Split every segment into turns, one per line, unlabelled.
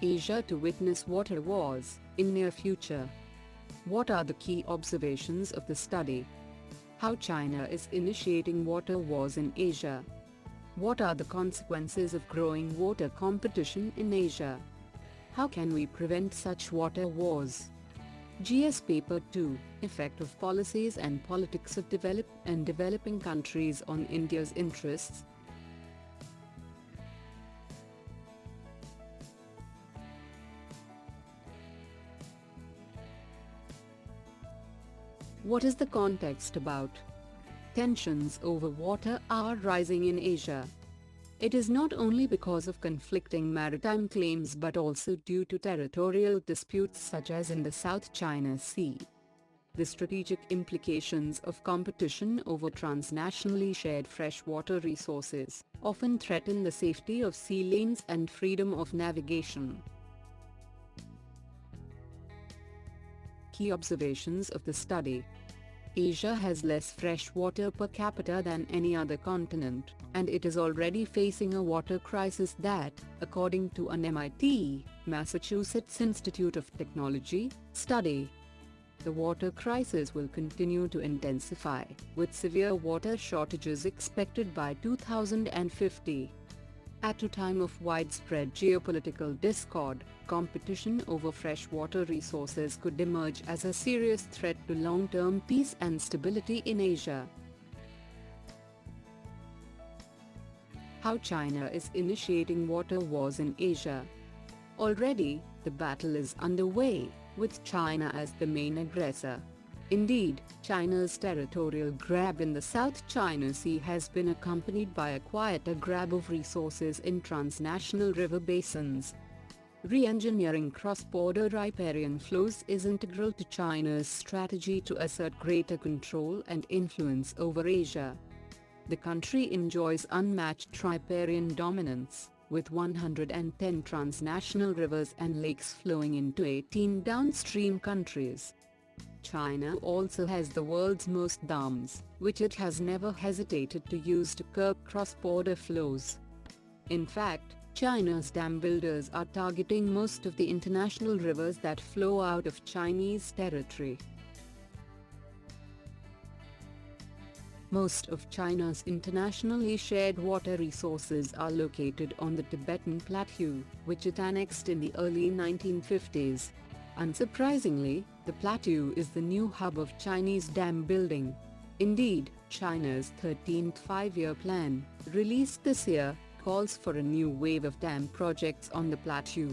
Asia to witness water wars in near future. What are the key observations of the study? How China is initiating water wars in Asia. What are the consequences of growing water competition in Asia? How can we prevent such water wars? GS Paper 2, Effect of Policies and Politics of Developed and Developing Countries on India's Interests. What is the context about? Tensions over water are rising in Asia. It is not only because of conflicting maritime claims but also due to territorial disputes such as in the South China Sea. The strategic implications of competition over transnationally shared freshwater resources often threaten the safety of sea lanes and freedom of navigation. Key observations of the study. Asia has less fresh water per capita than any other continent, and it is already facing a water crisis that, according to an MIT, Massachusetts Institute of Technology, study. The water crisis will continue to intensify, with severe water shortages expected by 2050. At a time of widespread geopolitical discord, competition over freshwater resources could emerge as a serious threat to long-term peace and stability in Asia. How China is initiating water wars in Asia. Already, the battle is underway, with China as the main aggressor. Indeed, China's territorial grab in the South China Sea has been accompanied by a quieter grab of resources in transnational river basins. Re-engineering cross-border riparian flows is integral to China's strategy to assert greater control and influence over Asia. The country enjoys unmatched riparian dominance, with 110 transnational rivers and lakes flowing into 18 downstream countries. China also has the world's most dams, which it has never hesitated to use to curb cross-border flows. In fact, China's dam builders are targeting most of the international rivers that flow out of Chinese territory. Most of China's internationally shared water resources are located on the Tibetan Plateau, which it annexed in the early 1950s. Unsurprisingly, the plateau is the new hub of Chinese dam building. Indeed, China's 13th five-year plan, released this year, calls for a new wave of dam projects on the plateau.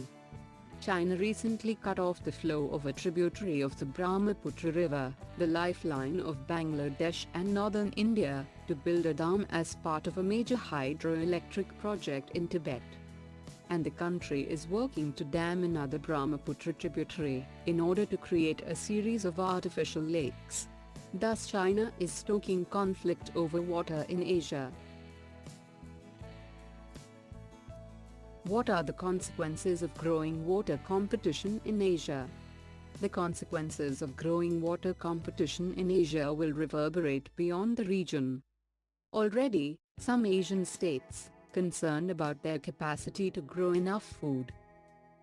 China recently cut off the flow of a tributary of the Brahmaputra River, the lifeline of Bangladesh and northern India, to build a dam as part of a major hydroelectric project in Tibet. And the country is working to dam another Brahmaputra tributary, in order to create a series of artificial lakes. Thus China is stoking conflict over water in Asia. What are the consequences of growing water competition in Asia? The consequences of growing water competition in Asia will reverberate beyond the region. Already, some Asian states, concerned about their capacity to grow enough food.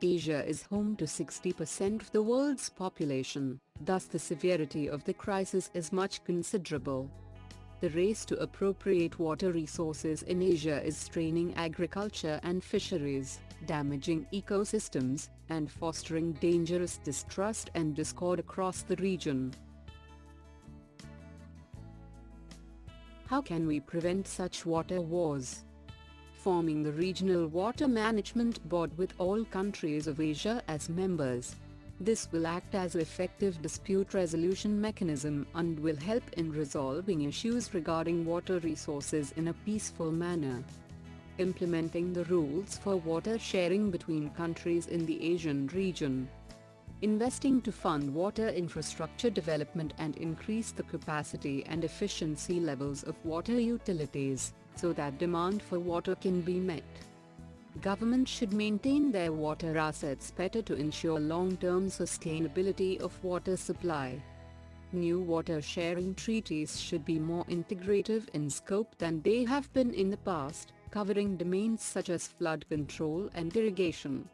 Asia is home to 60% of the world's population, thus the severity of the crisis is much considerable. The race to appropriate water resources in Asia is straining agriculture and fisheries, damaging ecosystems, and fostering dangerous distrust and discord across the region. How can we prevent such water wars? Forming the Regional Water Management Board with all countries of Asia as members. This will act as an effective dispute resolution mechanism and will help in resolving issues regarding water resources in a peaceful manner. Implementing the rules for water sharing between countries in the Asian region. Investing to fund water infrastructure development and increase the capacity and efficiency levels of water utilities, so that demand for water can be met. Governments should maintain their water assets better to ensure long-term sustainability of water supply. New water sharing treaties should be more integrative in scope than they have been in the past, covering domains such as flood control and irrigation,